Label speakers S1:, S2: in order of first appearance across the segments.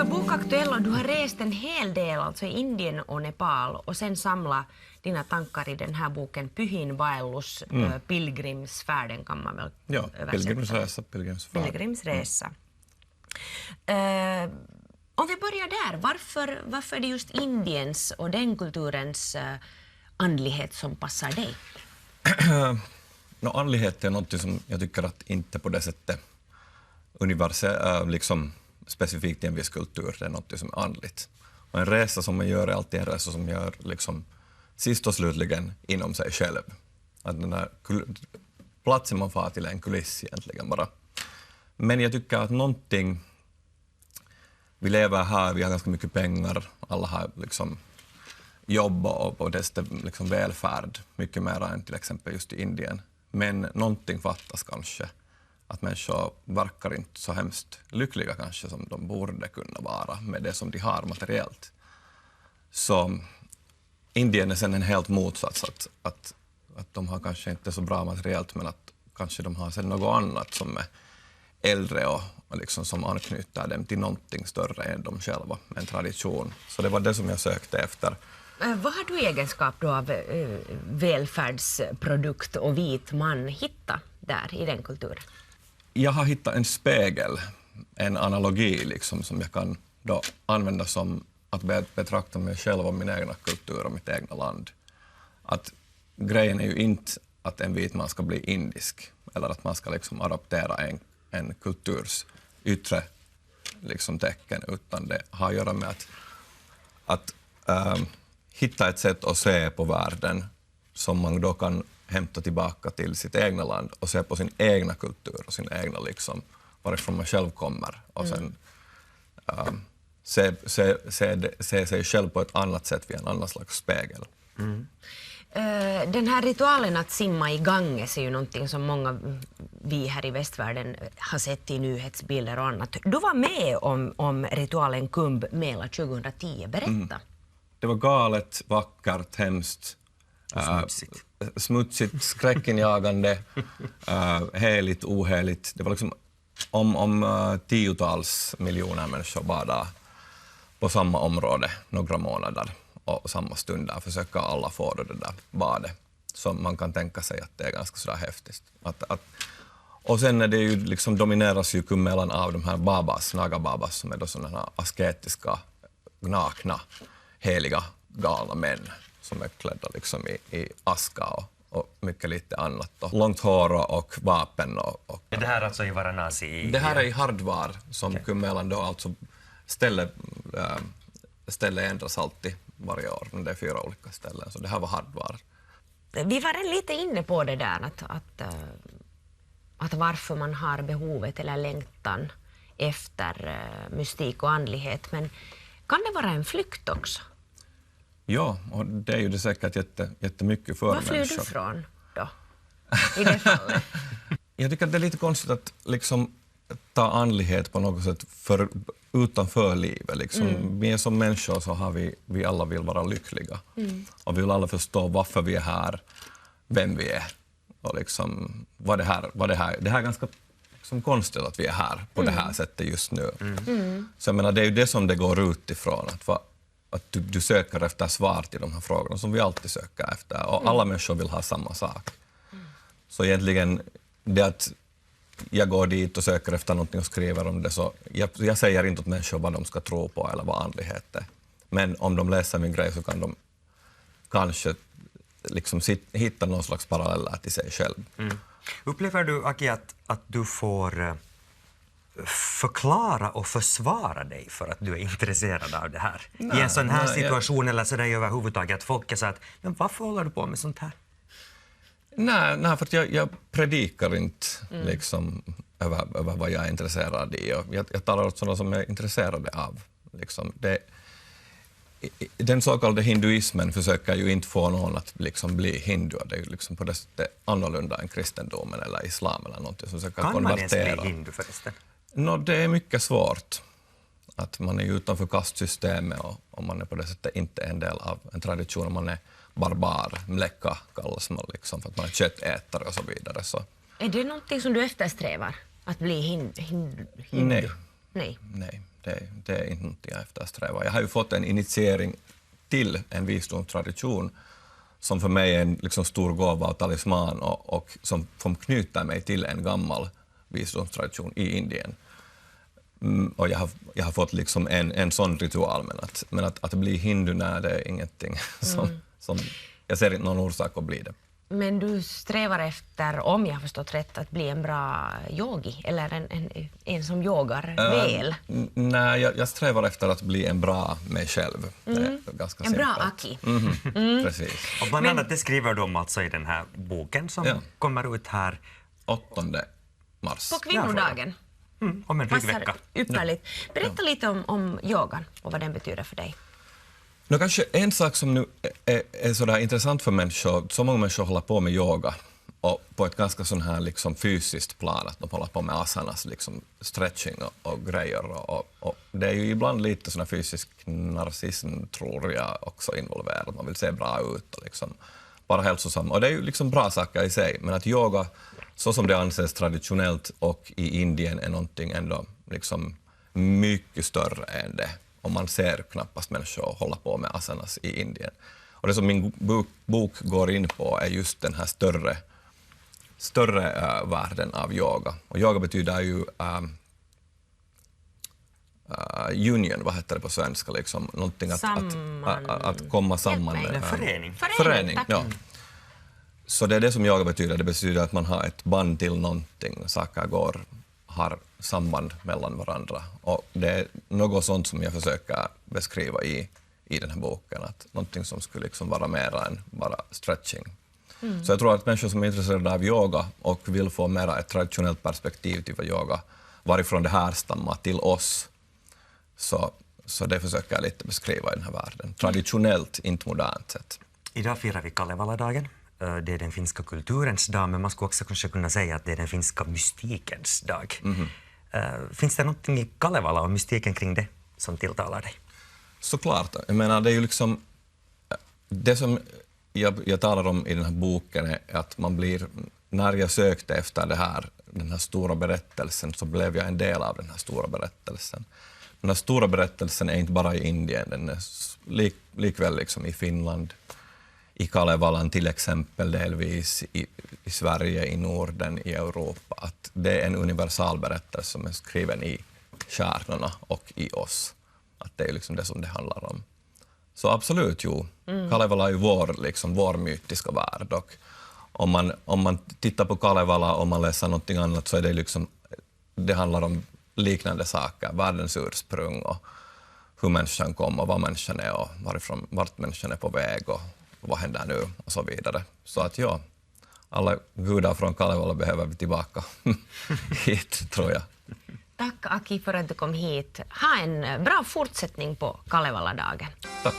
S1: är bokaktuell och du har rest en hel del, alltså i Indien och Nepal, och sen samla dina tankar i den här boken Pyhin vaellus, pilgrimsfärden kan man väl översätta. Pilgrimsresa. Om vi börjar där, varför är det just Indiens och den kulturens andlighet som passar dig?
S2: Andlighet är något som jag tycker att inte på det sättet liksom specifikt i en viss kultur, det är något som är andligt. Och en resa som man gör är alltid en resa som gör liksom sist och slutligen inom sig själv. Att den här platsen man får till en kuliss egentligen bara. Men jag tycker att någonting, vi lever här, vi har ganska mycket pengar, alla har liksom jobb och desto liksom välfärd, mycket mer än till exempel just i Indien. Men någonting fattas kanske. Att människor verkar inte så hemskt lyckliga kanske som de borde kunna vara med det som de har materiellt. Så Indien är sen en helt motsats, att de har kanske inte så bra materiellt, men att kanske de har sen något annat som är äldre och liksom som anknyter dem till någonting större än de själva, en tradition. Så det var det som jag sökte efter.
S1: Vad har du egenskap då av välfärdsprodukt och vit man hitta där i den kulturen?
S2: Jag har hittat en spegel, en analogi liksom, som jag kan då använda som att betrakta mig själv och min egna kultur och mitt egna land. Att grejen är ju inte att en vit man ska bli indisk eller att man ska liksom adaptera en kulturs yttre liksom tecken, utan det har att göra med att hitta ett sätt att se på världen som man då kan hämta tillbaka till sitt egna land och se på sin egna kultur och sin egna liksom, varifrån man själv kommer och sen se sig själv på ett annat sätt via en annan slags spegel.
S1: Den här ritualen att simma i Ganges är ju någonting som många vi här i västvärlden har sett i nyhetsbilder och annat. Du var med om ritualen Kumbh Mela 2010. Berätta.
S2: Det var galet, vackert, hemskt, smutsigt, skräckinjagande, heligt, oheligt. Det var liksom om tiotals miljoner människor badade på samma område några månader och samma stund där försöka alla få det där badet. Så man kan tänka sig att det är ganska sådär häftigt. Och sen är det ju liksom domineras ju Kumbh Melan av de här babas, naga-babas, som är då sådana asketiska, nakna, heliga, galna män som är klädda liksom i aska och mycket lite annat. Och långt hår och vapen.
S3: Är det här alltså i Varanasi?
S2: Det här är i Hardwar som Kumbh Melan då alltså stället ändras alltid varje år. Men det är 4 olika ställen, så det här var Hardwar.
S1: Vi var lite inne på det där att varför man har behovet eller längtan efter mystik och andlighet, men kan det vara en flykt också?
S2: Ja, och det är ju det säkert jättemycket för människor.
S1: Var flyr du från då, i det fallet?
S2: Jag tycker att det är lite konstigt att liksom ta andlighet på något sätt utanför livet. Liksom. Vi är som människor så har vi alla vill vara lyckliga. Och vi vill alla förstå varför vi är här, vem vi är. Och liksom, vad det här är ganska liksom konstigt att vi är här på det här sättet just nu. Så jag menar, det är ju det som det går utifrån. Att du söker efter svar till de här frågorna som vi alltid söker efter. Och alla människor vill ha samma sak. Så egentligen, det att jag går dit och söker efter någonting och skriver om det, så jag säger inte åt människor vad de ska tro på eller vad andlighet är. Men om de läser min grej så kan de kanske liksom hitta någon slags paralleller till sig själv.
S3: Upplever du, Aki, att du får förklara och försvara dig för att du är intresserad av det här? I en sån här situation eller så där överhuvudtaget, att folk är så att, men varför håller du på med sånt här?
S2: Nej, för att jag predikar inte liksom, över vad jag är intresserad i. Jag talar åt sådana som jag är intresserade av. Liksom. Den så kallade hinduismen försöker ju inte få någon att liksom bli hindu. Det är ju liksom på det sättet annorlunda än kristendomen eller islam eller någonting som försöker
S3: konvertera. Kan man ens bli hindu förresten?
S2: Det är mycket svårt. Att man är utanför kastsystemet och man är på det sättet inte en del av en tradition. Och man är barbar, mläcka kallas man liksom, för att man är köttätare och så vidare. Så.
S1: Är det någonting som du eftersträvar? Att bli hindu? Nej.
S2: Nej, det är inte något jag eftersträvar. Jag har ju fått en initiering till en visdomstradition som för mig är en liksom stor gåva och talisman och som knyter mig till en gammal visdomstradition i Indien. Och jag har fått liksom en sån ritual, men att bli hindu, nej, det är ingenting som jag ser inte någon orsak att bli det.
S1: Men du strävar efter, om jag har förstått rätt, att bli en bra yogi eller en som yogar väl?
S2: Nej, jag strävar efter att bli en bra mig själv. Det är ganska
S1: En
S2: simpelt.
S1: bra Aki.
S2: Precis.
S3: Och bland annat det skriver du om alltså i den här boken som kommer ut här
S2: 8 mars.
S1: På kvinnodagen.
S3: om en dryg
S1: Passar
S3: vecka.
S1: ypperligt. Berätta lite om yogan och vad den betyder för dig.
S2: Kanske en sak som nu är så där intressant för människor, så många människor håller på med yoga och på ett ganska sån här liksom fysiskt plan, att de håller på med asanas, liksom stretching och grejer. Och det är ju ibland lite sån här fysisk narcissism, tror jag, också involverad. Man vill se bra ut och liksom vara hälsosam. Och det är ju liksom bra saker i sig, men att yoga, så som det anses traditionellt och i Indien, är någonting ändå liksom mycket större än det. Och man ser knappast människor hålla på med asanas i Indien. Och det som min bok går in på är just den här större världen av yoga. Och yoga betyder ju union, vad heter det på svenska? Liksom, någonting att komma samman.
S3: En förening.
S2: Förening, ja. Så det är det som yoga betyder. Det betyder att man har ett band till någonting. Saker har samband mellan varandra. Och det är något sånt som jag försöker beskriva i den här boken. Att någonting som skulle liksom vara mer än bara stretching. Så jag tror att människor som är intresserade av yoga och vill få mer ett traditionellt perspektiv till vad yoga, varifrån det här stammar till oss, så det försöker jag lite beskriva i den här världen. Traditionellt, inte modernt sätt.
S3: Idag firar vi Kalevala-dagen. Det är den finska kulturens dag, men man skulle också kanske kunna säga att det är den finska mystikens dag. Finns det någonting i Kalevala och mystiken kring det som tilltalar dig?
S2: Såklart. Jag menar, det är ju liksom det som jag talar om i den här boken är att man blir, när jag sökte efter den här stora berättelsen, så blev jag en del av den här stora berättelsen. Den här stora berättelsen är inte bara i Indien, den är likväl liksom i Finland, i Kalevalan till exempel, delvis i Sverige, i Norden, i Europa. Att det är en universal berättelse som är skriven i stjärnorna och i oss. Att det är liksom det som det handlar om. Så absolut, jo. Kalevala är ju vår mytiska värld. Och om man tittar på Kalevala och man läser någonting annat, så är det liksom, det handlar om liknande saker. Världens ursprung och hur människan kom och vad människan är och vart människan är på väg och vad händer nu och så vidare. Så att ja, alla gudar från Kalevala behöver vi tillbaka hit, tror jag.
S1: Tack Aki för att du kom hit. Ha en bra fortsättning på Kalevala-dagen.
S2: Tack.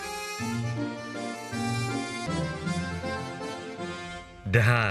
S3: Det här